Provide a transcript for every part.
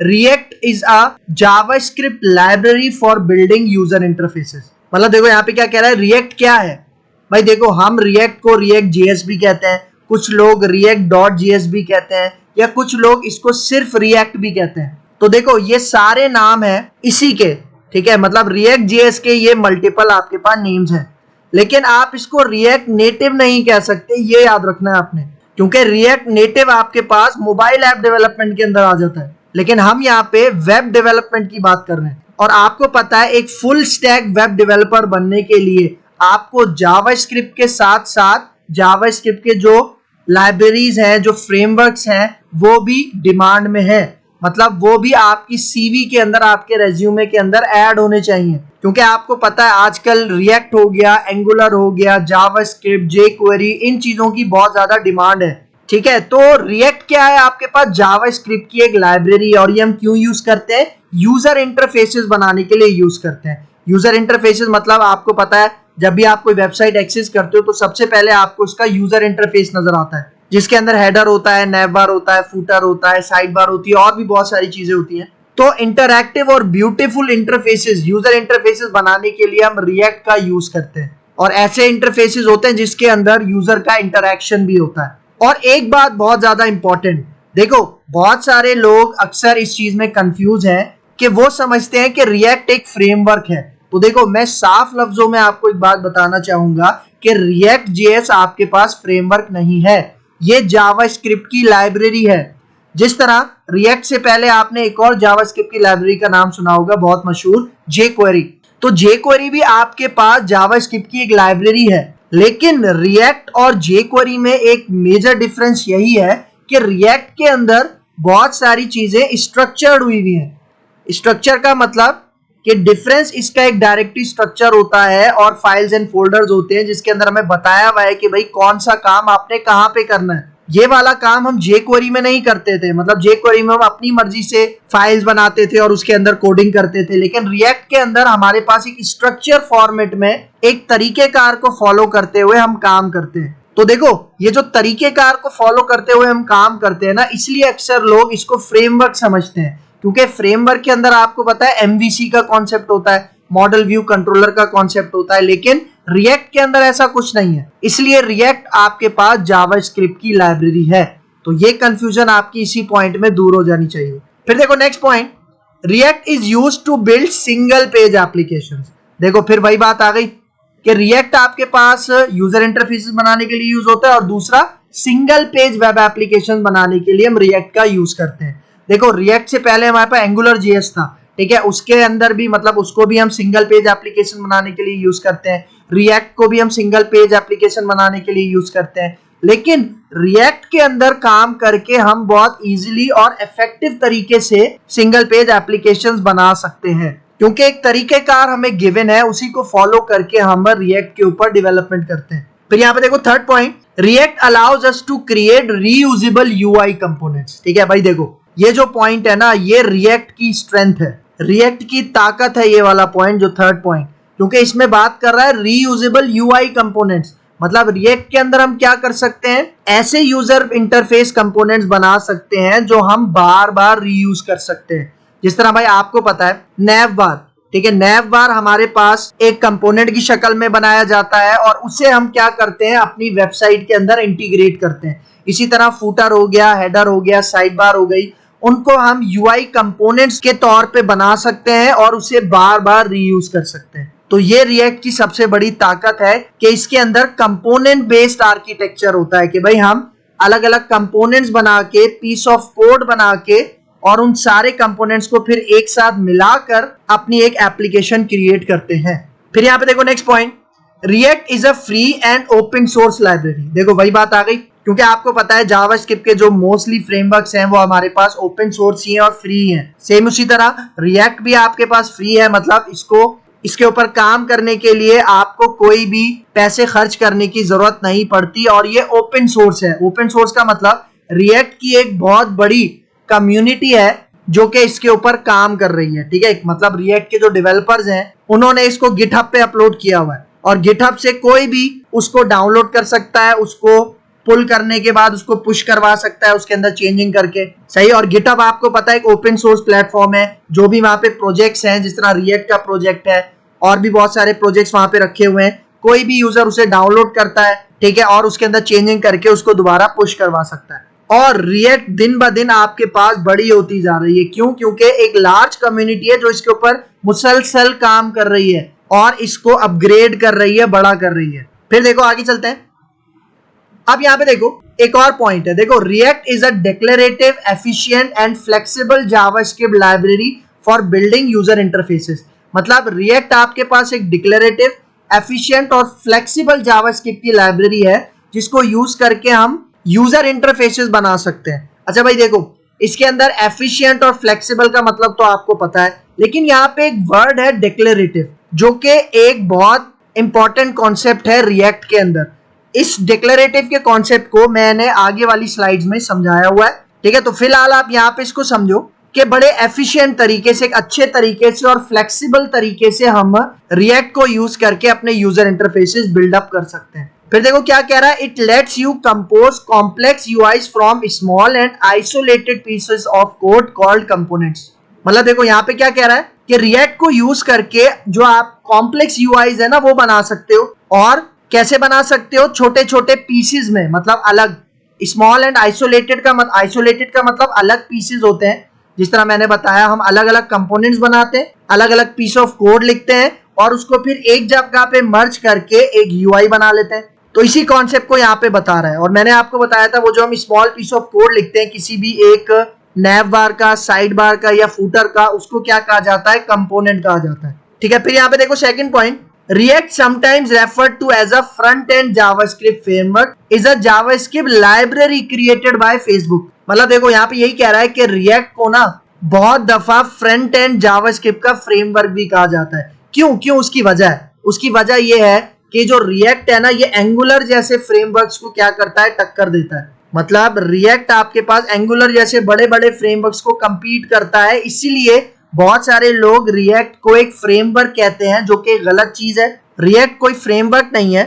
React is a JavaScript library for building user interfaces. मतलब देखो यहाँ पे क्या कह रहा है, रिएक्ट क्या है भाई। देखो हम रिएक्ट को रिएक्ट जेएस भी कहते हैं, कुछ लोग रिएक्ट डॉट जेएस भी कहते हैं, या कुछ लोग इसको सिर्फ रिएक्ट भी कहते हैं। तो देखो ये सारे नाम है इसी के, ठीक है। मतलब रिएक्ट जेएस के ये मल्टीपल आपके पास नेम्स हैं, लेकिन आप इसको रिएक्ट नेटिव नहीं कह सकते, ये याद रखना है आपने, क्योंकि रिएक्ट नेटिव आपके पास मोबाइल ऐप डेवलपमेंट के अंदर आ जाता है, लेकिन हम यहाँ पे वेब डेवलपमेंट की बात कर रहे हैं। और आपको पता है एक फुल स्टैक वेब डेवलपर बनने के लिए आपको जावास्क्रिप्ट के साथ साथ जावास्क्रिप्ट के जो लाइब्रेरीज हैं, जो फ्रेमवर्क्स हैं, वो भी डिमांड में है। मतलब वो भी आपकी सीवी के अंदर, आपके रेज्यूमे के अंदर ऐड होने चाहिए, क्योंकि आपको पता है आजकल रिएक्ट हो गया, एंगुलर हो गया, जावास्क्रिप्ट, जेक्वेरी, इन चीजों की बहुत ज्यादा डिमांड है, ठीक है। तो रिएक्ट क्या है, आपके पास जावास्क्रिप्ट की एक लाइब्रेरी है, और ये हम क्यों यूज करते हैं, यूजर इंटरफेसेस बनाने के लिए यूज करते हैं। यूजर इंटरफेसेस मतलब आपको पता है जब भी आप कोई वेबसाइट एक्सेस करते हो तो सबसे पहले आपको उसका यूजर इंटरफेस नजर आता है, जिसके अंदर हेडर होता है, नैव बार होता है, फूटर होता है, साइड बार होती है, और भी बहुत सारी चीजें होती हैं। तो इंटरैक्टिव और ब्यूटीफुल इंटरफेसेस, यूजर इंटरफेसेस बनाने के लिए हम रिएक्ट का यूज करते हैं, और ऐसे इंटरफेसेस होते हैं जिसके अंदर यूजर का इंटरैक्शन भी होता है। और एक बात बहुत ज्यादा इंपॉर्टेंट, देखो बहुत सारे लोग अक्सर इस चीज में कंफ्यूज हैं कि वो समझते हैं कि रिएक्ट एक फ्रेमवर्क है। तो देखो मैं साफ लफ्जों में आपको एक बात बताना चाहूंगा कि रिएक्ट जेएस आपके पास फ्रेमवर्क नहीं है, ये जावास्क्रिप्ट की लाइब्रेरी है। जिस तरह रिएक्ट से पहले आपने एक और जावास्क्रिप्ट की लाइब्रेरी का नाम सुना होगा, बहुत मशहूर, जेक्वेरी। तो जेक्वेरी भी आपके पास जावास्क्रिप्ट की एक लाइब्रेरी है, लेकिन रिएक्ट और जेक्वेरी में एक मेजर डिफरेंस यही है कि रिएक्ट के अंदर बहुत सारी चीजें स्ट्रक्चर्ड हुई हुई हैं। स्ट्रक्चर का मतलब कि डिफरेंस इसका एक डायरेक्टरी स्ट्रक्चर होता है और फाइल्स एंड फोल्डर्स होते हैं, जिसके अंदर हमें बताया हुआ है कि भाई कौन सा काम आपने कहां पे करना है। ये वाला काम हम जेक्वेरी में नहीं करते थे। मतलब जेक्वेरी में हम अपनी मर्जी से फाइल्स बनाते थे और उसके अंदर कोडिंग करते थे, लेकिन रिएक्ट के अंदर हमारे पास एक स्ट्रक्चर फॉर्मेट में एक तरीकेकार को फॉलो करते हुए हम काम करते हैं। तो देखो ये जो तरीकेकार को फॉलो करते हुए हम काम करते हैं ना, इसलिए अक्सर लोग इसको फ्रेमवर्क समझते हैं, क्योंकि फ्रेमवर्क के अंदर आपको पता है एमवीसी का कॉन्सेप्ट होता है, मॉडल व्यू कंट्रोलर का कॉन्सेप्ट होता है, लेकिन रिएक्ट के अंदर ऐसा कुछ नहीं है। इसलिए रिएक्ट आपके पास जावास्क्रिप्ट की लाइब्रेरी है। तो ये कंफ्यूजन आपकी इसी पॉइंट में दूर हो जानी चाहिए। फिर देखो next point, React is used to build single page applications. देखो फिर वही बात आ गई कि रिएक्ट आपके पास यूजर इंटरफेसेस बनाने के लिए यूज होता है, और दूसरा सिंगल पेज वेब एप्लीकेशन बनाने के लिए हम रिएक्ट का यूज करते हैं। देखो रिएक्ट से पहले हमारे पास एंगुलर जेएस था, ठीक है, उसके अंदर भी मतलब उसको भी हम सिंगल पेज एप्लीकेशन बनाने के लिए यूज करते हैं। रिएक्ट को भी हम सिंगल पेज एप्लीकेशन बनाने के लिए यूज करते हैं, लेकिन रिएक्ट के अंदर काम करके हम बहुत इजीली और इफेक्टिव तरीके से सिंगल पेज एप्लीकेशंस बना सकते हैं, क्योंकि एक तरीकेकार हमें गिवन है, उसी को फॉलो करके हम रिएक्ट के ऊपर डेवलपमेंट करते हैं। फिर यहाँ पे देखो third point, React allows us to create reusable UI components. ठीक है भाई, देखो ये जो पॉइंट है ना, ये रिएक्ट की स्ट्रेंथ है, रिएक्ट की ताकत है, ये वाला पॉइंट जो थर्ड पॉइंट, क्योंकि इसमें बात कर रहा है रीयूजेबल यूआई कंपोनेंट्स। मतलब रिएक्ट के अंदर हम क्या कर सकते हैं, ऐसे यूजर इंटरफेस कंपोनेंट्स बना सकते हैं जो हम बार बार रीयूज कर सकते हैं। जिस तरह भाई आपको पता है नैव बार, ठीक है, नैव बार हमारे पास एक कंपोनेंट की शक्ल में बनाया जाता है और उसे हम क्या करते हैं, अपनी वेबसाइट के अंदर इंटीग्रेट करते हैं। इसी तरह फूटर हो गया, हेडर हो गया, साइड बार हो गई, उनको हम यूआई कंपोनेंट्स के तौर पे बना सकते हैं और उसे बार बार रीयूज कर सकते हैं। तो ये रिएक्ट की सबसे बड़ी ताकत है कि इसके अंदर कंपोनेंट बेस्ड आर्किटेक्चर होता है, कि भाई हम अलग अलग कंपोनेंट्स बना के, पीस ऑफ कोड बना के, और उन सारे कंपोनेंट्स को फिर एक साथ मिलाकर अपनी एक एप्लीकेशन क्रिएट करते हैं। फिर यहाँ पे देखो next point, React is a free and open source library. देखो वही बात आ गई, क्योंकि आपको पता है जावास्क्रिप्ट के जो मोस्टली फ्रेमवर्क्स हैं वो हमारे पास ओपन सोर्स ही हैं और फ्री हैं। सेम उसी तरह रिएक्ट भी आपके पास फ्री है, मतलब इसके ऊपर काम करने के लिए आपको कोई भी पैसे खर्च करने की जरूरत नहीं पड़ती, और ये ओपन सोर्स है। ओपन सोर्स का मतलब रिएक्ट की एक बहुत बड़ी कम्युनिटी है जो कि इसके ऊपर काम कर रही है, ठीक है। मतलब रिएक्ट के जो डेवलपर्स हैं उन्होंने इसको गिटहब पे अपलोड किया हुआ है, और गिटहब से कोई भी उसको डाउनलोड कर सकता है, उसको पुल करने के बाद उसको पुश करवा सकता है उसके अंदर चेंजिंग करके, सही। और गिटहब आपको पता है एक ओपन सोर्स प्लेटफॉर्म है, जो भी वहां पे प्रोजेक्ट्स हैं, जिस तरह रिएक्ट का प्रोजेक्ट है और भी बहुत सारे प्रोजेक्ट्स वहां पे रखे हुए हैं, कोई भी यूजर उसे डाउनलोड करता है, ठीक है, और उसके अंदर चेंजिंग करके उसको दोबारा पुश करवा सकता है। और रिएक्ट दिन ब दिन आपके पास बड़ी होती जा रही है, क्यों? क्योंकि एक लार्ज कम्युनिटी है जो इसके ऊपर मुसलसल काम कर रही है और इसको अपग्रेड कर रही है, बड़ा कर रही है। फिर देखो आगे चलते हैं। अब यहां पे देखो एक और पॉइंट है, देखो react is a declarative, efficient and flexible JavaScript library for building user interfaces. मतलब रिएक्ट आपके पास एक डिक्लेरेटिव, एफिशिएंट और फ्लेक्सिबल जावास्क्रिप्ट की लाइब्रेरी है जिसको यूज करके हम यूजर इंटरफेसेस बना सकते हैं। अच्छा भाई देखो, इसके अंदर एफिशिएंट और फ्लेक्सिबल का मतलब तो आपको पता है, लेकिन यहाँ पे एक वर्ड है डिक्लेरेटिव, जो कि एक बहुत इंपॉर्टेंट कॉन्सेप्ट है रिएक्ट के अंदर। इस डिक्लेरेटिव के कॉन्सेप्ट को मैंने आगे वाली स्लाइड्स में समझाया हुआ है, ठीक है। तो फिलहाल आप यहाँ पे इसको समझो कि बड़े एफिशिएंट तरीके से, एक अच्छे तरीके से और फ्लेक्सिबल तरीके से हम रिएक्ट को यूज करके अपने यूजर इंटरफेसेस बिल्डअप कर सकते हैं। फिर देखो क्या कह रहा है, it lets you compose complex UIs from small and isolated pieces of code called components. मतलब देखो यहाँ पे क्या कह रहा है कि रिएक्ट को यूज करके जो आप कॉम्प्लेक्स यूआईज है ना वो बना सकते हो। और कैसे बना सकते हो? छोटे छोटे पीसेस में, मतलब अलग। स्मॉल एंड आइसोलेटेड का मतलब अलग पीसेस होते हैं। जिस तरह मैंने बताया, हम अलग अलग कंपोनेंट्स बनाते हैं, अलग अलग पीस ऑफ कोड लिखते हैं और उसको फिर एक जगह पे मर्ज करके एक यूआई बना लेते हैं। तो इसी कॉन्सेप्ट को यहाँ पे बता रहा है। और मैंने आपको बताया था, वो जो हम स्मॉल पीस ऑफ कोड लिखते हैं किसी भी एक नैव बार का, साइड बार का या फूटर का, उसको क्या कहा जाता है? कंपोनेंट कहा जाता है, ठीक है। फिर यहाँ पे देखो second point, React sometimes referred to as a front-end JavaScript framework is a JavaScript library created by Facebook। मतलब देखो यहाँ पे यही कह रहा है कि React को ना बहुत दफा फ्रंट एंड जावास्क्रिप्ट का फ्रेमवर्क भी कहा जाता है। क्यों? उसकी वजह है, उसकी वजह ये है कि जो React है ना, ये एंगुलर जैसे फ्रेमवर्क्स को क्या करता है? टक्कर देता है। मतलब React आपके पास एंगुलर जैसे बड़े बड़े फ्रेमवर्क्स को कंपीट करता है, इसीलिए बहुत सारे लोग रिएक्ट को एक फ्रेमवर्क कहते हैं, जो कि गलत चीज है। रिएक्ट कोई फ्रेमवर्क नहीं है,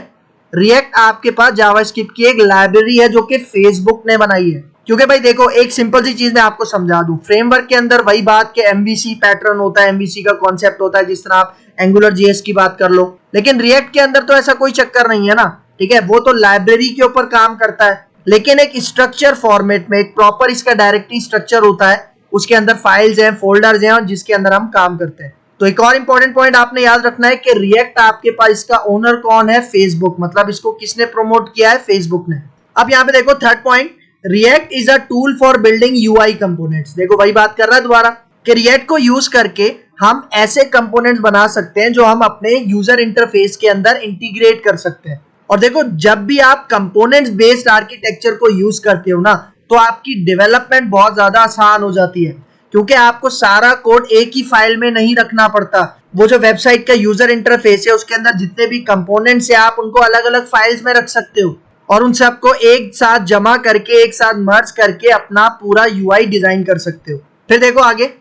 रिएक्ट आपके पास जावास्क्रिप्ट की एक लाइब्रेरी है जो कि फेसबुक ने बनाई है। क्योंकि भाई देखो, एक सिंपल सी चीज मैं आपको समझा दूं, फ्रेमवर्क के अंदर वही बात कि एमवीसी पैटर्न होता है, एमवीसी का कॉन्सेप्ट होता है, जिस तरह आप एंगुलर जेएस की बात कर लो। लेकिन रिएक्ट के अंदर तो ऐसा कोई चक्कर नहीं है ना, ठीक है। वो तो लाइब्रेरी के ऊपर काम करता है, लेकिन एक स्ट्रक्चर फॉर्मेट में, एक प्रॉपर इसका डायरेक्टरी स्ट्रक्चर होता है, उसके अंदर फाइल्स हैं, फोल्डर्स हैं, और जिसके अंदर हम काम करते हैं। तो एक और इंपॉर्टेंट पॉइंट आपने याद रखना है कि रिएक्ट आपके पास, इसका ओनर कौन है? फेसबुक। मतलब इसको किसने प्रमोट किया है? फेसबुक ने। अब यहाँ पे देखो third point, React is a tool for building UI components. देखो वही बात कर रहा है दोबारा कि रिएक्ट को यूज करके हम ऐसे कंपोनेंट्स बना सकते हैं जो हम अपने यूजर इंटरफेस के अंदर इंटीग्रेट कर सकते हैं। और देखो, जब भी आप कंपोनेंट्स बेस्ड आर्किटेक्चर को यूज करते हो ना, तो आपकी डेवलपमेंट बहुत ज्यादा आसान हो जाती है, क्योंकि आपको सारा कोड एक ही फाइल में नहीं रखना पड़ता। वो जो वेबसाइट का यूजर इंटरफेस है, उसके अंदर जितने भी कंपोनेंट्स है, आप उनको अलग अलग फाइल्स में रख सकते हो और उन सबको एक साथ जमा करके, एक साथ मर्ज करके अपना पूरा यूआई डिजाइन कर सकते हो। फिर देखो आगे।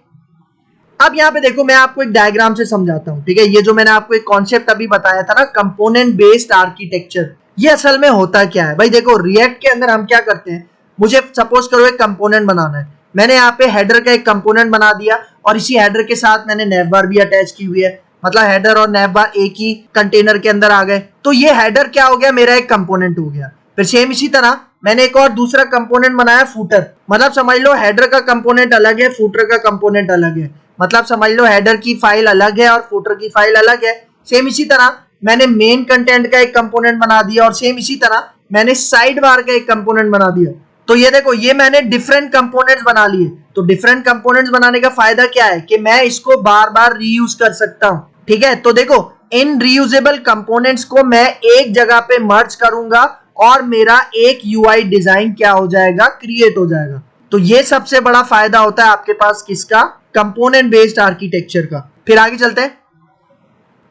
अब यहाँ पे देखो, मैं आपको एक डायग्राम से समझाता हूँ, ठीक है। ये जो मैंने आपको एक कॉन्सेप्ट अभी बताया था ना, कंपोनेंट बेस्ड आर्किटेक्चर, ये असल में होता क्या है? भाई देखो, रिएक्ट के अंदर हम क्या करते हैं, मुझे सपोज करो एक कंपोनेंट बनाना है, मैंने यहाँ पे हेडर का एक कंपोनेंट बना दिया और इसी हेडर के साथ मैंने नैवबार भी अटैच की हुई है। मतलब हेडर और नैवबार एक ही कंटेनर के अंदर आ गए, तो ये हेडर क्या हो गया? मेरा एक कंपोनेंट हो गया। फिर सेम इसी तरह मैंने एक और दूसरा कंपोनेंट बनाया, फूटर। मतलब समझ लो हेडर का कंपोनेंट अलग है, फूटर का कंपोनेंट अलग है। मतलब समझ लो हेडर की फाइल अलग है और फूटर की फाइल अलग है। सेम इसी तरह मैंने मेन कंटेंट का एक कंपोनेंट बना दिया और सेम इसी तरह मैंने साइड बार का एक कंपोनेंट बना दिया। तो ये देखो, ये मैंने डिफरेंट कंपोनेंट्स बना लिए। तो डिफरेंट कंपोनेंट्स बनाने का फायदा क्या है कि मैं इसको बार बार रीयूज कर सकता हूं, ठीक है। तो देखो, इन रीयूजेबल कंपोनेंट्स को मैं एक जगह पे मर्ज करूंगा और मेरा एक यूआई डिजाइन क्या हो जाएगा? क्रिएट हो जाएगा। तो ये सबसे बड़ा फायदा होता है आपके पास किसका? कंपोनेंट बेस्ड आर्किटेक्चर का। फिर आगे चलते हैं।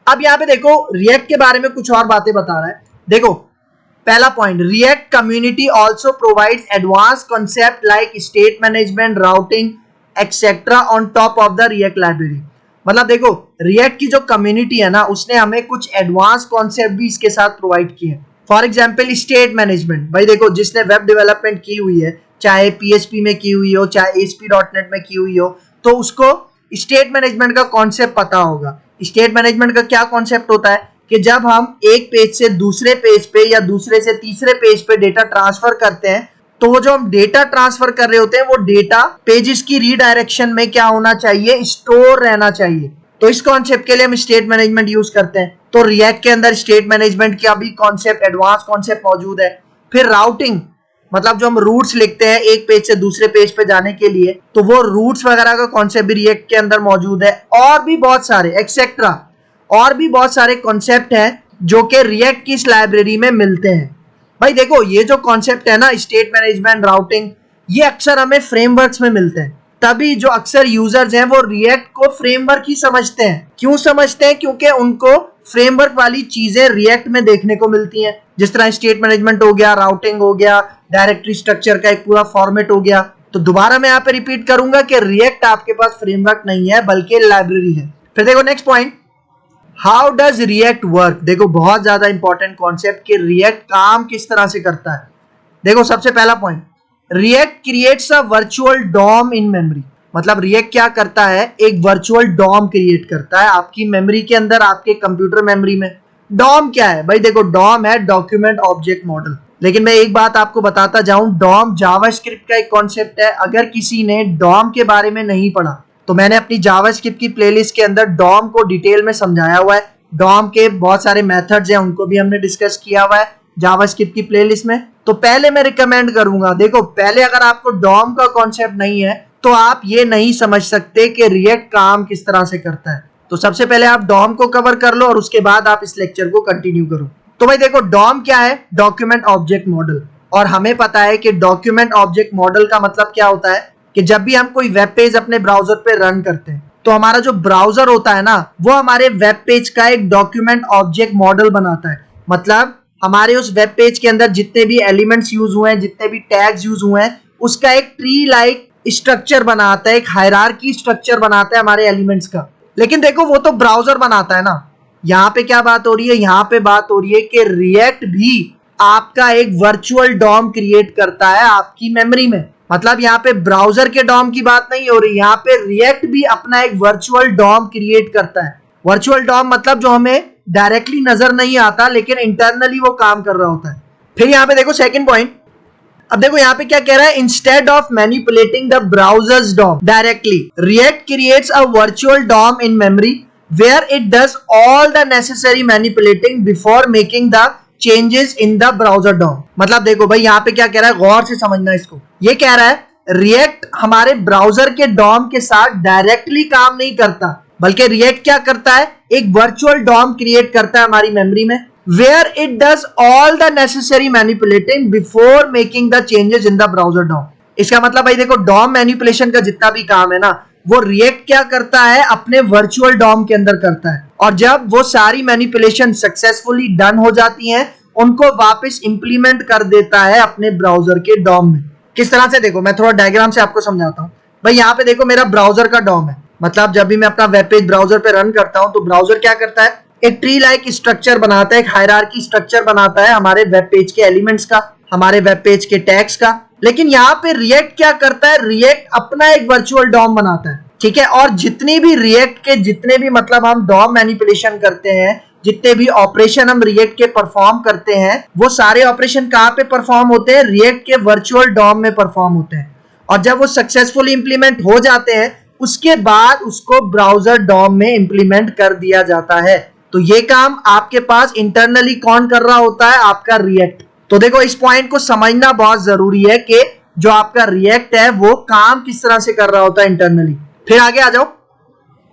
अब यहाँ पे देखो, रिएक्ट के बारे में कुछ और बातें बता रहा है। देखो पहला point, react community also provides advance concept like state management, routing etcetera on top of the react library. मतलब देखो, रिएक्ट की जो कम्युनिटी है ना, उसने हमें कुछ एडवांस कॉन्सेप्ट भी इसके साथ प्रोवाइड किए हैं। फॉर एग्जाम्पल स्टेट मैनेजमेंट, भाई देखो जिसने वेब डेवलपमेंट की हुई है, चाहे PHP में की हुई हो, चाहे ASP.NET में की हुई हो, तो उसको स्टेट मैनेजमेंट का कॉन्सेप्ट पता होगा। स्टेट मैनेजमेंट का क्या कॉन्सेप्ट होता है कि जब हम एक पेज से दूसरे पेज पे या दूसरे से तीसरे पेज पे डेटा ट्रांसफर करते हैं, तो वो जो हम डेटा ट्रांसफर कर रहे होते हैं वो डेटा पेजेस की रीडायरेक्शन में क्या होना चाहिए, स्टोर रहना चाहिए। तो इस कॉन्सेप्ट के लिए हम स्टेट मैनेजमेंट यूज करते हैं। तो रिएक्ट के अंदर स्टेट मैनेजमेंट का भी कॉन्सेप्ट, एडवांस कॉन्सेप्ट मौजूद है। फिर राउटिंग, मतलब जो हम रूट्स लिखते हैं एक पेज से दूसरे पेज पे जाने के लिए, तो वो रूट्स वगैरह का कॉन्सेप्ट भी रिएक्ट के अंदर मौजूद है। और भी बहुत सारे एक्सेट्रा, और भी बहुत सारे कॉन्सेप्ट हैं जो कि रिएक्ट की इस लाइब्रेरी में मिलते हैं। भाई देखो ये जो कॉन्सेप्ट है ना, स्टेट मैनेजमेंट, राउटिंग, ये अक्सर हमें फ्रेमवर्क्स में मिलते हैं। तभी जो अक्सर यूजर्स हैं वो रिएक्ट को फ्रेमवर्क ही समझते हैं। क्यों समझते हैं? क्योंकि उनको फ्रेमवर्क वाली चीजें रिएक्ट में देखने को मिलती हैं, जिस तरह स्टेट मैनेजमेंट हो गया, राउटिंग हो गया, डायरेक्टरी स्ट्रक्चर का एक पूरा फॉर्मेट हो गया। तो दोबारा मैं यहाँ पे रिपीट करूंगा कि रिएक्ट आपके पास फ्रेमवर्क नहीं है बल्कि लाइब्रेरी है। फिर देखो next point, how does react work. देखो बहुत ज्यादा इंपॉर्टेंट कॉन्सेप्ट कि रिएक्ट काम किस तरह से करता है। देखो सबसे पहला point, React creates a virtual DOM in memory. मतलब रिएक्ट क्या करता है, एक वर्चुअल डॉम क्रिएट करता है आपकी मेमोरी के अंदर, आपके कंप्यूटर मेमोरी में। डॉम क्या है? भाई देखो डॉम है डॉक्यूमेंट ऑब्जेक्ट मॉडल। लेकिन मैं एक बात आपको बताता जाऊं, डॉम जावास्क्रिप्ट का एक कॉन्सेप्ट है। अगर किसी ने डॉम के बारे में नहीं पढ़ा तो मैंने अपनी जावास्क्रिप्ट की प्लेलिस्ट के अंदर डॉम को डिटेल में समझाया हुआ है। डॉम के बहुत सारे मेथड्स हैं, उनको भी हमने डिस्कस किया हुआ है जावास्क्रिप्ट की प्लेलिस्ट में। तो पहले मैं रिकमेंड करूंगा, देखो पहले अगर आपको डॉम का कॉन्सेप्ट नहीं है तो आप ये नहीं समझ सकते कि रिएक्ट काम किस तरह से करता है। तो सबसे पहले आप डॉम को कवर कर लो और उसके बाद आप इस लेक्चर को कंटिन्यू करो। तो भाई देखो डॉम क्या है, डॉक्यूमेंट ऑब्जेक्ट मॉडल। और हमें पता है कि डॉक्यूमेंट ऑब्जेक्ट मॉडल का मतलब क्या होता है कि जब भी हम कोई वेब पेज अपने ब्राउजर पे रन करते हैं तो हमारा जो ब्राउजर होता है ना, वो हमारे वेब पेज का एक डॉक्यूमेंट ऑब्जेक्ट मॉडल बनाता है। मतलब हमारे उस वेब पेज के अंदर जितने भी एलिमेंट्स यूज हुए हैं, जितने भी टैग्स यूज हुए हैं, उसका एक ट्री लाइक स्ट्रक्चर बनाता है, एक हायरार्की स्ट्रक्चर बनाता है हमारे एलिमेंट्स का। लेकिन देखो वो तो ब्राउजर बनाता है ना, यहाँ पे क्या बात हो रही है, यहाँ पे बात हो रही है कि रिएक्ट भी आपका एक वर्चुअल डॉम क्रिएट करता है आपकी मेमोरी में। मतलब यहाँ पे ब्राउजर के डॉम की बात नहीं हो रही, यहाँ पे रिएक्ट भी अपना एक वर्चुअल डॉम क्रिएट करता है। वर्चुअल डॉम मतलब जो हमें डायरेक्टली नजर नहीं आता लेकिन इंटरनली वो काम कर रहा होता है। फिर यहाँ पे देखो सेकंड पॉइंट, अब देखो यहाँ पे क्या कह रहा है, instead of manipulating the browser's DOM directly, React creates a virtual DOM in memory where it does all the necessary manipulating before making the changes in the browser DOM. मतलब देखो भाई यहाँ पे क्या कह रहा है, गौर से समझना इसको। ये कह रहा है रिएक्ट हमारे ब्राउजर के डॉम के साथ डायरेक्टली काम नहीं करता, बल्कि रिएक्ट क्या करता है, एक वर्चुअल डॉम क्रिएट करता है हमारी मेमोरी में, where it does all the necessary manipulating before making the changes in the browser DOM. इसका मतलब भाई देखो डॉम मैनिपुलेशन का जितना भी काम है ना, वो रिएक्ट क्या करता है, अपने वर्चुअल डॉम के अंदर करता है। और जब वो सारी मैनिपुलेशन सक्सेसफुली डन हो जाती हैं, उनको वापस इंप्लीमेंट कर देता है अपने ब्राउजर के डॉम में। किस तरह से, देखो मैं थोड़ा डायग्राम से आपको समझाता हूँ। भाई यहाँ पे देखो मेरा ब्राउजर का डॉम है। मतलब जब भी मैं अपना वेब पेज ब्राउजर पे रन करता हूँ तो ब्राउजर क्या करता है, एक ट्री लाइक स्ट्रक्चर बनाता है, एक हायरार्की स्ट्रक्चर बनाता है हमारे वेब पेज के एलिमेंट्स का, हमारे वेब पेज के टैग्स का। लेकिन यहाँ पे रिएक्ट क्या करता है, रिएक्ट अपना एक वर्चुअल डॉम बनाता है, ठीक है। और जितनी भी रिएक्ट के जितने भी मतलब हम डॉम मैनिपुलेशन करते हैं, जितने भी ऑपरेशन हम रिएक्ट के परफॉर्म करते हैं, वो सारे ऑपरेशन कहाँ पे परफॉर्म होते हैं, रिएक्ट के वर्चुअल डॉम में परफॉर्म होते हैं। और जब वो सक्सेसफुली इंप्लीमेंट हो जाते हैं उसके बाद उसको ब्राउजर डॉम में इंप्लीमेंट कर दिया जाता है। तो ये काम आपके पास इंटरनली कौन कर रहा होता है, आपका रिएक्ट। तो देखो इस पॉइंट को समझना बहुत जरूरी है कि जो आपका रिएक्ट है वो काम किस तरह से कर रहा होता है इंटरनली। फिर आगे आ जाओ।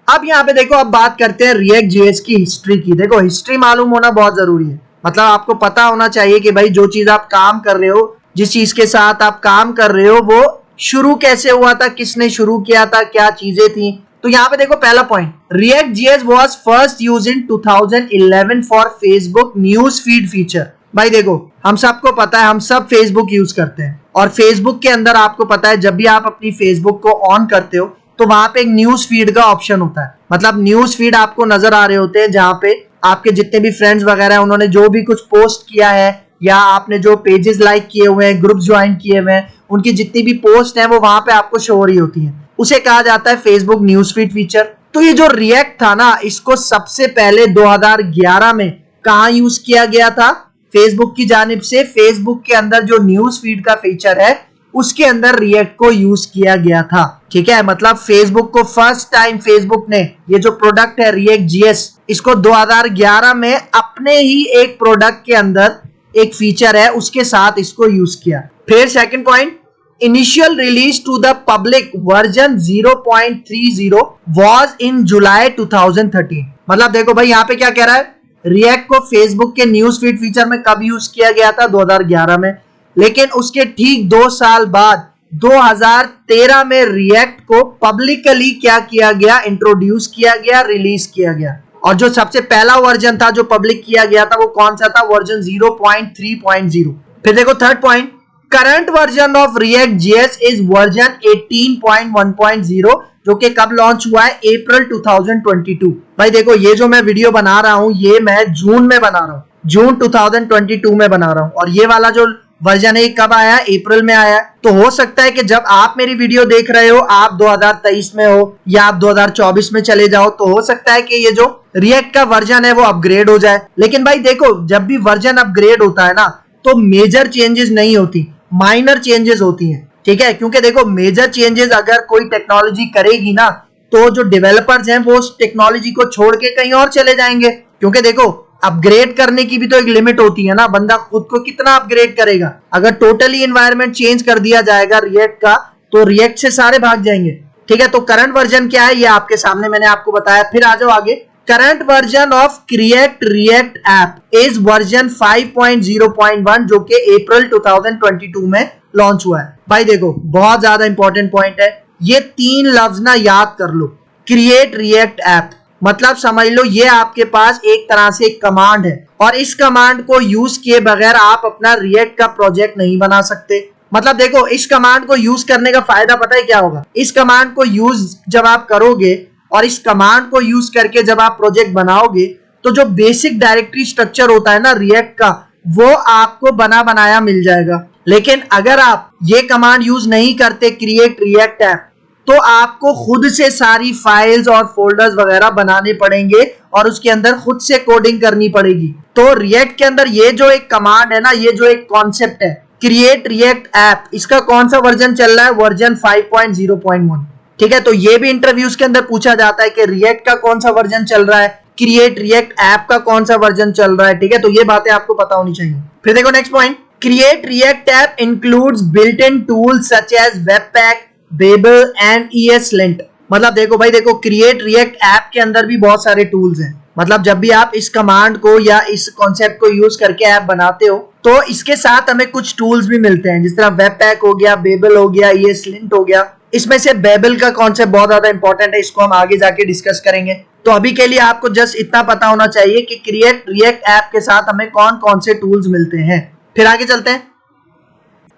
अब यहाँ पे देखो, अब बात करते हैं रिएक्ट जेएस की हिस्ट्री की। देखो हिस्ट्री मालूम होना बहुत जरूरी है। मतलब आपको पता होना चाहिए कि भाई जो चीज आप काम कर रहे हो, जिस चीज के साथ आप काम कर रहे हो, वो शुरू कैसे हुआ था, किसने शुरू किया था, क्या चीजें थी। तो यहाँ पे देखो पहला point, react JS was first used in 2011 for Facebook news feed feature. भाई देखो हम सबको पता है, हम सब फेसबुक यूज करते हैं और फेसबुक के अंदर आपको पता है जब भी आप अपनी फेसबुक को ऑन करते हो तो वहां पे एक न्यूज फीड का ऑप्शन होता है। मतलब न्यूज फीड आपको नजर आ रहे होते हैं जहां पे आपके जितने भी फ्रेंड्स वगैरह हैं उन्होंने जो भी कुछ पोस्ट किया है या आपने जो पेजेस लाइक किए हुए हैं, ग्रुप ज्वाइन किए हुए हैं, उनकी जितनी भी पोस्ट है वो वहां पे आपको शो हो रही होती है, उसे कहा जाता है फेसबुक न्यूज फीड फीचर। तो ये जो रिएक्ट था ना, इसको सबसे पहले 2011 में कहां यूज किया गया था? फेसबुक की जानिब से फेसबुक के अंदर जो न्यूज फीड का फीचर है उसके अंदर रिएक्ट को यूज किया गया था। ठीक है, मतलब फेसबुक को फर्स्ट टाइम फेसबुक ने ये जो प्रोडक्ट है रिएक्ट जीएस, इसको 2011 में अपने ही एक प्रोडक्ट के अंदर एक फीचर है उसके साथ इसको यूज किया। फिर second point, initial release to the public version 0.30 was in July 2013। मतलब देखो भाई यहाँ पे क्या कह रहा है, रिएक्ट को फेसबुक के न्यूज फीड फीचर में कब यूज किया गया था? 2011 में। लेकिन उसके ठीक 2 साल बाद 2013 में रिएक्ट को पब्लिकली क्या किया गया? इंट्रोड्यूस किया गया, रिलीज किया गया। और जो सबसे पहला वर्जन था जो पब्लिक किया गया था वो कौन सा था? वर्जन 0.3.0। फिर देखो third point, current version of React JS is version 18.1.0 जो कि कब लॉन्च हुआ है? अप्रैल 2022। भाई देखो ये जो मैं वीडियो बना रहा हूं ये मैं जून में बना रहा हूं, जून 2022 में बना रहा हूं, और ये वाला जो वर्जन है कब आया? अप्रैल में आया। तो हो सकता है कि जब आप मेरी वीडियो देख रहे हो आप 2023 में हो या आप 2024 में चले जाओ, तो हो सकता है कि ये जो रिएक्ट का वर्जन है वो अपग्रेड हो जाए। लेकिन भाई देखो जब भी वर्जन अपग्रेड होता है ना तो मेजर चेंजेस नहीं होती, माइनर चेंजेस होती हैं। ठीक है, क्योंकि देखो मेजर चेंजेस अगर कोई टेक्नोलॉजी करेगी ना तो जो डेवलपर्स हैं वो उस टेक्नोलॉजी को छोड़ के कहीं और चले जाएंगे, क्योंकि देखो अपग्रेड करने की भी तो एक लिमिट होती है ना, बंदा खुद को कितना अपग्रेड करेगा। अगर टोटली एनवायरनमेंट चेंज कर दिया जाएगा रिएक्ट का तो रिएक्ट से सारे भाग जाएंगे। ठीक है, तो करंट वर्जन क्या है ये आपके सामने मैंने आपको बताया। फिर आ जाओ आगे, current version of create React app is version 5.0.1 जो कि अप्रैल 2022 में लॉन्च हुआ है। भाई देखो बहुत ज्यादा इंपॉर्टेंट पॉइंट है, ये 3 लफ्ज ना याद कर लो, क्रिएट रिएक्ट ऐप। मतलब समझ लो ये आपके पास एक तरह से एक कमांड है और इस कमांड को यूज किए बगैर आप अपना रिएक्ट का प्रोजेक्ट नहीं बना सकते। मतलब देखो इस कमांड को यूज करने का फायदा पता है क्या होगा? इस कमांड को यूज जब आप करोगे और इस कमांड को यूज करके जब आप प्रोजेक्ट बनाओगे तो जो बेसिक डायरेक्टरी स्ट्रक्चर होता है ना रिएक्ट का वो आपको बना बनाया मिल जाएगा। लेकिन अगर आप ये कमांड यूज नहीं करते क्रिएट रिएक्ट ऐप तो आपको खुद से सारी फाइल्स और फोल्डर्स वगैरह बनाने पड़ेंगे और उसके अंदर खुद से कोडिंग करनी पड़ेगी। तो रिएक्ट के अंदर ये जो एक कमांड है ना, ये जो एक कॉन्सेप्ट है क्रिएट रिएक्ट ऐप, इसका कौन सा वर्जन चल रहा है? वर्जन 5.0.1। ठीक है, तो ये भी इंटरव्यूज के अंदर पूछा जाता है कि रिएक्ट का कौन सा वर्जन चल रहा है, क्रिएट रिएक्ट ऐप का कौन सा वर्जन चल रहा है। ठीक है, तो ये बातें आपको पता होनी चाहिए। फिर देखो next point, create React app includes built in tools such as webpack, Babel and ESLint। मतलब देखो भाई देखो क्रिएट रिएक्ट ऐप के अंदर भी बहुत सारे टूल्स हैं। मतलब जब भी आप इस कमांड को या इस कॉन्सेप्ट को यूज करके ऐप बनाते हो तो इसके साथ हमें कुछ टूल्स भी मिलते हैं, जिस तरह वेबपैक हो गया, बेबल हो गया, ESLint हो गया। इसमें से बेबल का कॉन्सेप्ट बहुत ज्यादा इंपॉर्टेंट है, इसको हम आगे जाके डिस्कस करेंगे। तो अभी के लिए आपको जस्ट इतना पता होना चाहिए कि क्रिएट रिएक्ट ऐप के साथ हमें कौन कौन से टूल्स मिलते हैं। फिर आगे चलते हैं।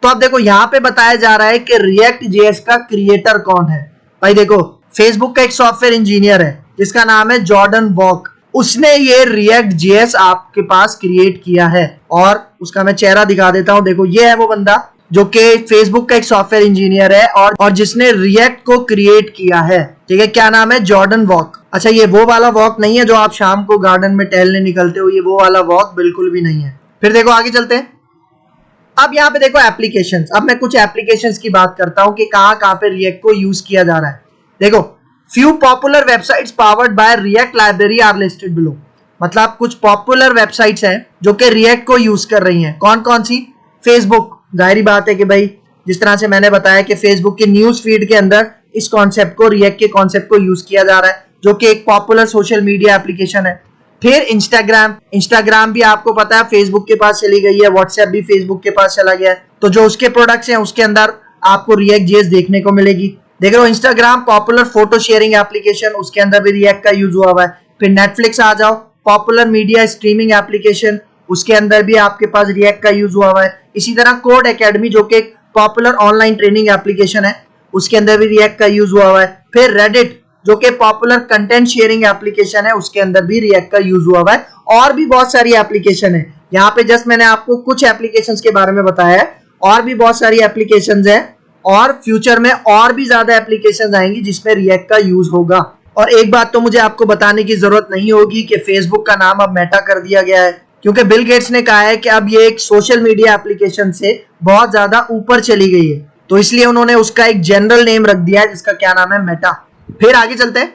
तो अब देखो यहाँ पे बताया जा रहा है कि रिएक्ट जेएस का क्रिएटर कौन है। भाई देखो फेसबुक का एक सॉफ्टवेयर इंजीनियर है जिसका नाम है जॉर्डन वॉक, उसने ये रिएक्ट जेएस आपके पास क्रिएट किया है और उसका मैं चेहरा दिखा देता हूं। देखो ये है वो बंदा जो कि फेसबुक का एक सॉफ्टवेयर इंजीनियर है और जिसने रिएक्ट को क्रिएट किया है। ठीक है, क्या नाम है? Jordan walk. अच्छा ये वो वाला वॉक नहीं है जो आप शाम को गार्डन में टहलने निकलते हो, ये वो वाला वॉक बिल्कुल भी नहीं है। फिर देखो आगे चलते हैं। अब यहाँ पे देखो एप्लीकेशंस। अब मैं कुछ एप्लीकेशंस की बात करता हूँ कि कहाँ कहाँ पे रिएक्ट को यूज किया जा रहा है। देखो few popular websites powered by React library are listed below. मतलब कुछ पॉपुलर वेबसाइट्स हैं जो कि रिएक्ट को यूज कर रही हैं। कौन कौन सी? फेसबुक, जाहिर बात है कि भाई जिस तरह से मैंने बताया कि फेसबुक के न्यूज फीड के अंदर इस कॉन्सेप्ट को, रिएक्ट के कॉन्सेप्ट को यूज किया जा रहा है, जो कि एक पॉपुलर सोशल मीडिया एप्लीकेशन है। फिर इंस्टाग्राम भी आपको पता है फेसबुक के पास चली गई है, व्हाट्सएप भी फेसबुक के पास चला गया है। तो जो उसके प्रोडक्ट्स हैं उसके अंदर आपको रिएक्ट जेएस देखने को मिलेगी। देख लो Instagram popular photo sharing application, उसके अंदर भी रिएक्ट का यूज हुआ है। फिर नेटफ्लिक्स आ जाओ, पॉपुलर मीडिया स्ट्रीमिंग एप्लीकेशन, उसके अंदर भी आपके पास रिएक्ट का यूज हुआ है। इसी तरह कोड एकेडमी जो कि एक पॉपुलर ऑनलाइन ट्रेनिंग एप्लीकेशन है, उसके अंदर भी रिएक्ट का यूज हुआ है। फिर रेडिट जो कि पॉपुलर कंटेंट शेयरिंग एप्लीकेशन है, उसके अंदर भी रिएक्ट का यूज हुआ है। और भी बहुत सारी एप्लीकेशन है यहाँ पे जस्ट मैंने आपको कुछ एप्लीकेशंस के बारे में बताया है, और भी बहुत सारी एप्लीकेशंस हैं और फ्यूचर में और भी ज्यादा एप्लीकेशंस आएंगी जिसमें रिएक्ट का यूज होगा। और एक बात तो मुझे आपको बताने की जरूरत नहीं होगी कि फेसबुक का नाम अब मेटा कर दिया गया है, क्योंकि बिल गेट्स ने कहा है कि अब ये एक सोशल मीडिया एप्लीकेशन से बहुत ज्यादा ऊपर चली गई है, तो इसलिए उन्होंने उसका एक जनरल नेम रख दिया है जिसका क्या नाम है, मेटा। फिर आगे चलते हैं।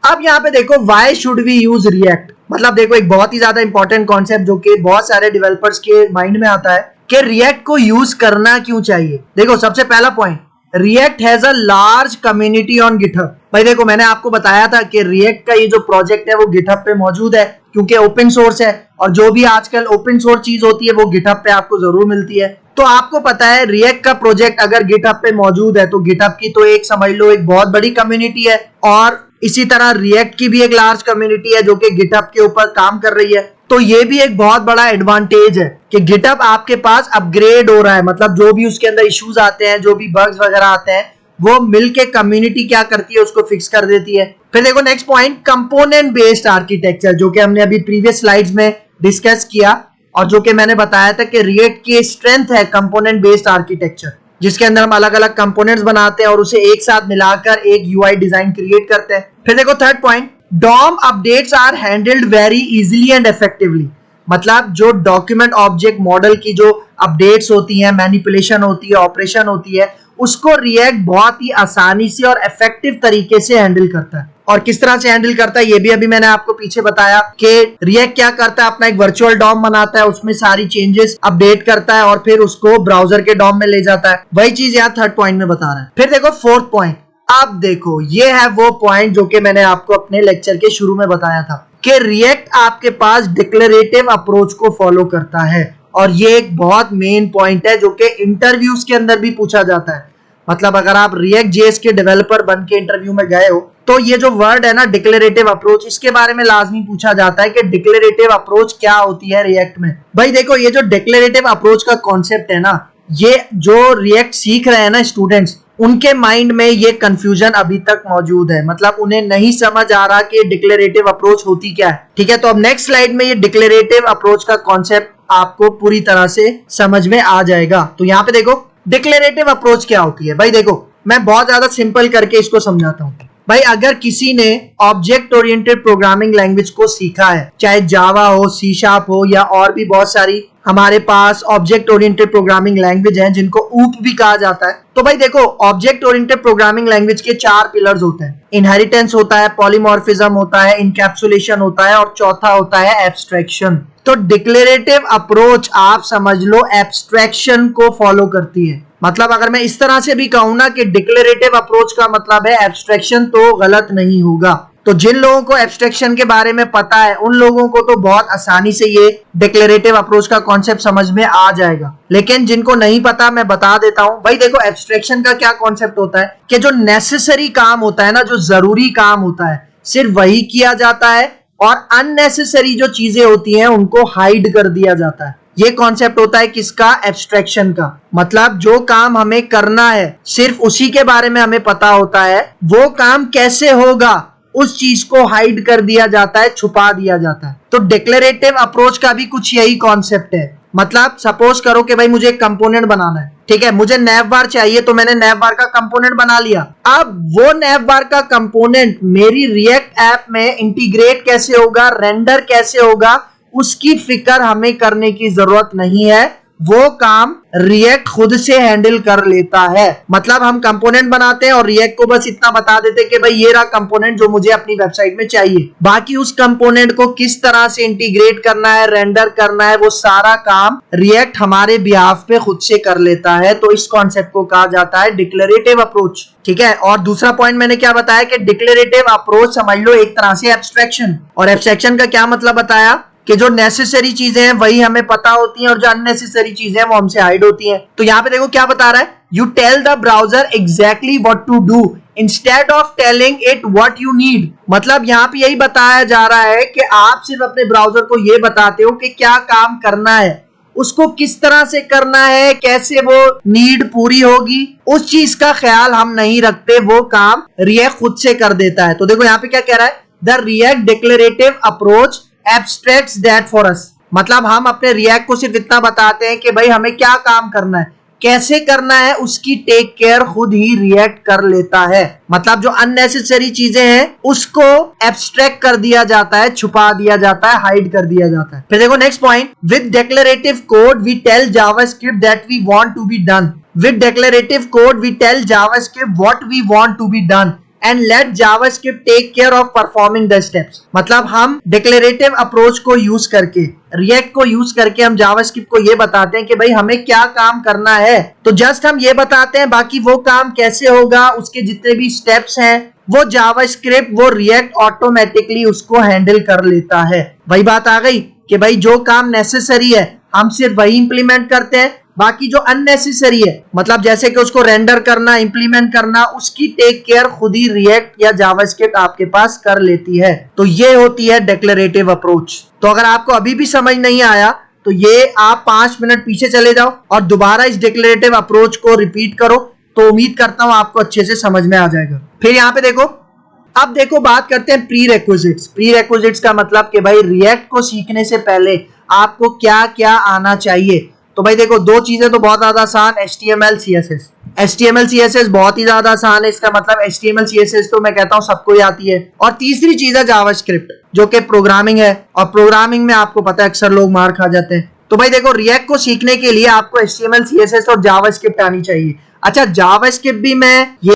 अब यहाँ पे देखो, why should we use React, मतलब देखो एक बहुत ही ज्यादा इंपॉर्टेंट कॉन्सेप्ट जो कि बहुत सारे डेवलपर्स के माइंड में आता है कि रिएक्ट को यूज करना क्यों चाहिए। देखो सबसे पहला point, react has a large community on GitHub. भाई देखो मैंने आपको बताया था कि रिएक्ट का ये जो प्रोजेक्ट है वो गिटहब पे मौजूद है, क्योंकि ओपन सोर्स है, और जो भी आजकल ओपन सोर्स चीज होती है वो गिटहब पे आपको जरूर मिलती है। तो आपको पता है रिएक्ट का प्रोजेक्ट अगर गिटहब पे मौजूद है तो गिटहब की तो एक समझ लो एक बहुत बड़ी कम्युनिटी है, और इसी तरह रिएक्ट की भी एक लार्ज कम्युनिटी है जो कि गिटहब के ऊपर काम कर रही है। तो ये भी एक बहुत बड़ा एडवांटेज है कि गिटहब आपके पास अपग्रेड हो रहा है, मतलब जो भी उसके अंदर इश्यूज आते हैं, जो भी बग्स वगैरह आते हैं, वो मिलके कम्युनिटी क्या करती है, उसको फिक्स कर देती है। फिर देखो next point, component based architecture, जो कि हमने अभी प्रीवियस स्लाइड्स में डिस्कस किया और जो कि मैंने बताया था कि रिएक्ट की स्ट्रेंथ है कंपोनेंट बेस्ड आर्किटेक्चर, जिसके अंदर हम अलग अलग कंपोनेंट्स बनाते हैं और उसे एक साथ मिलाकर एक यूआई डिजाइन क्रिएट करते हैं। फिर देखो third point, DOM updates are handled very easily and effectively, मतलब जो डॉक्यूमेंट ऑब्जेक्ट मॉडल की जो अपडेट्स होती हैं, मैनिपुलेशन होती है, ऑपरेशन होती है, उसको रिएक्ट बहुत ही आसानी से और इफेक्टिव तरीके से हैंडल करता है। और किस तरह से हैंडल करता है ये भी अभी मैंने आपको पीछे बताया कि रिएक्ट क्या करता है, अपना एक वर्चुअल डॉम बनाता है, उसमें सारी चेंजेस अपडेट करता है और फिर उसको ब्राउजर के डॉम में ले जाता है। वही चीज यहाँ थर्ड पॉइंट में बता रहा है। फिर देखो फोर्थ पॉइंट, अब देखो ये है वो पॉइंट जो कि मैंने आपको अपने लेक्चर के शुरू में बताया था कि रिएक्ट आपके पास डिक्लेरेटिव अप्रोच को फॉलो करता है, और ये एक बहुत मेन पॉइंट है जो कि इंटरव्यूज के अंदर भी पूछा जाता है। मतलब अगर आप रिएक्ट जेएस के डेवलपर बन के इंटरव्यू में गए हो तो ये जो वर्ड है ना डिक्लेरेटिव अप्रोच, इसके बारे में लाजमी पूछा जाता है कि डिक्लेरेटिव अप्रोच क्या होती है रिएक्ट में। भाई देखो ये जो डिक्लेरेटिव अप्रोच का कॉन्सेप्ट है ना, ये जो रिएक्ट सीख रहे हैं ना स्टूडेंट्स, उनके माइंड में ये कंफ्यूजन अभी तक मौजूद है, मतलब उन्हें नहीं समझ आ रहा कि डिक्लेरेटिव अप्रोच होती क्या है। ठीक है, तो अब नेक्स्ट स्लाइड में ये डिक्लेरेटिव अप्रोच का कॉन्सेप्ट आपको पूरी तरह से समझ में आ जाएगा। तो यहाँ पे देखो डिक्लेरेटिव अप्रोच क्या होती है। भाई देखो मैं बहुत ज्यादा सिंपल करके इसको समझाता हूँ। भाई अगर किसी ने ऑब्जेक्ट ओरिएंटेड प्रोग्रामिंग लैंग्वेज को सीखा है, चाहे जावा हो, सी शार्प हो, या और भी बहुत सारी हमारे पास ऑब्जेक्ट ओरिएंटेड प्रोग्रामिंग लैंग्वेज हैं जिनको ऊप भी कहा जाता है। तो भाई देखो ऑब्जेक्ट ओरिएंटेड प्रोग्रामिंग लैंग्वेज के 4 पिलर्स होते हैं, इनहेरिटेंस होता है, पॉलीमॉर्फिज्म होता है, इनकैप्सुलेशन होता है और चौथा होता है एब्स्ट्रैक्शन। तो डिक्लेरेटिव अप्रोच आप समझ लो एब्स्ट्रैक्शन को फॉलो करती है। मतलब अगर मैं इस तरह से भी कहूं ना कि डिक्लेरेटिव अप्रोच का मतलब है एब्स्ट्रैक्शन, तो गलत नहीं होगा। तो जिन लोगों को एब्स्ट्रैक्शन के बारे में पता है उन लोगों को तो बहुत आसानी से ये डिक्लेरेटिव अप्रोच का कॉन्सेप्ट समझ में आ जाएगा, लेकिन जिनको नहीं पता मैं बता देता हूं। भाई देखो एब्स्ट्रैक्शन का क्या कॉन्सेप्ट होता है कि जो नेसेसरी काम होता है ना, जो जरूरी काम होता है, सिर्फ वही किया जाता है और अननेसेसरी जो चीजें होती हैं उनको हाइड कर दिया जाता है। ये कॉन्सेप्ट होता है किसका, एब्स्ट्रैक्शन का। मतलब जो काम हमें करना है सिर्फ उसी के बारे में हमें पता होता है, वो काम कैसे होगा उस चीज को हाइड कर दिया जाता है, छुपा दिया जाता है। तो डिक्लेरेटिव अप्रोच का भी कुछ यही कॉन्सेप्ट है। मतलब सपोज करो कि भाई मुझे एक कंपोनेंट बनाना है, ठीक है, मुझे नैव बार चाहिए, तो मैंने नैव बार का कंपोनेंट बना लिया। अब वो नैव बार का कंपोनेंट मेरी रिएक्ट ऐप में इंटीग्रेट कैसे होगा, रेंडर कैसे होगा, उसकी फिक्र हमें करने की जरूरत नहीं है, वो काम रिएक्ट खुद से हैंडल कर लेता है। मतलब हम कंपोनेंट बनाते हैं और रिएक्ट को बस इतना बता देते हैं कि भाई ये रहा कंपोनेंट जो मुझे अपनी वेबसाइट में चाहिए। बाकी उस कंपोनेंट को किस तरह से इंटीग्रेट करना है, रेंडर करना है, वो सारा काम रिएक्ट हमारे बिहाफ पे खुद से कर लेता है। तो इस कॉन्सेप्ट को कहा जाता है डिक्लेरेटिव अप्रोच। ठीक है, और दूसरा पॉइंट मैंने क्या बताया कि डिक्लेरेटिव अप्रोच समझ लो एक तरह से एब्स्ट्रैक्शन। और एब्स्ट्रैक्शन का क्या मतलब बताया कि जो नेसेसरी चीजें हैं वही हमें पता होती हैं और जो अननेसेसरी चीजें हैं वो हमसे हाइड होती हैं। तो यहाँ पे देखो क्या बता रहा है, you tell the browser exactly what to do instead of telling it what you need. मतलब यहाँ पे यही बताया जा रहा है कि आप सिर्फ अपने ब्राउजर को ये बताते हो कि क्या काम करना है, उसको किस तरह से करना है, कैसे वो नीड पूरी होगी, उस चीज का ख्याल हम नहीं रखते, वो काम रिएक्ट खुद से कर देता है। तो देखो यहाँ पे क्या कह रहा है, the react declarative approach abstracts that for us। मतलब हम अपने रिएक्ट को सिर्फ इतना बताते हैं कि भाई हमें क्या काम करना है, कैसे करना है, उसकी टेक केयर खुद ही रिएक्ट कर लेता है। मतलब जो अननेसेसरी चीजें हैं उसको एब्स्ट्रैक्ट कर दिया जाता है, छुपा दिया जाता है, हाइड कर दिया जाता है। फिर देखो next point, with declarative code we tell JavaScript that we want to be done. With declarative code we tell JavaScript what we want to be done and let JavaScript take care of performing the steps. मतलब हम declarative approach को use करके, React को use करके हम JavaScript को ये बताते हैं कि भाई हमें क्या काम करना है। तो जस्ट हम ये बताते हैं, बाकी वो काम कैसे होगा, उसके जितने भी स्टेप्स हैं वो जावास्क्रिप्ट, वो रिएक्ट ऑटोमेटिकली उसको हैंडल कर लेता है। वही बात आ गई कि भाई जो काम नेसेसरी है हम सिर्फ वही इंप्लीमेंट करते हैं, बाकी जो अननेसेसरी है, मतलब जैसे कि उसको रेंडर करना, इंप्लीमेंट करना, उसकी टेक केयर खुद ही रिएक्ट या जावास्क्रिप्ट आपके पास कर लेती है। तो ये होती है डिक्लेरेटिव अप्रोच। तो अगर आपको अभी भी समझ नहीं आया तो ये आप 5 मिनट पीछे चले जाओ और दोबारा इस डिक्लेरेटिव अप्रोच को रिपीट करो, तो उम्मीद करता हूं आपको अच्छे से समझ में आ जाएगा। फिर यहाँ पे देखो, अब देखो बात करते हैं प्री रेक्विजिट्स। प्री रेक्विजिट्स का मतलब कि भाई रिएक्ट को सीखने से पहले आपको क्या क्या आना चाहिए। तो भाई देखो, दो चीजें तो बहुत ज्यादा आसान, HTML CSS। HTML CSS बहुत ही ज्यादा आसान है, इसका मतलब HTML CSS तो मैं कहता हूं सबको ही आती है। और तीसरी चीज है जावास्क्रिप्ट, जो कि प्रोग्रामिंग है, और प्रोग्रामिंग में आपको पता है अक्सर लोग मार खा जाते हैं। तो भाई देखो, रिएक्ट को सीखने के लिए आपको HTML CSS और जावास्क्रिप्ट आनी चाहिए। अच्छा, जावास्क्रिप्ट भी मैं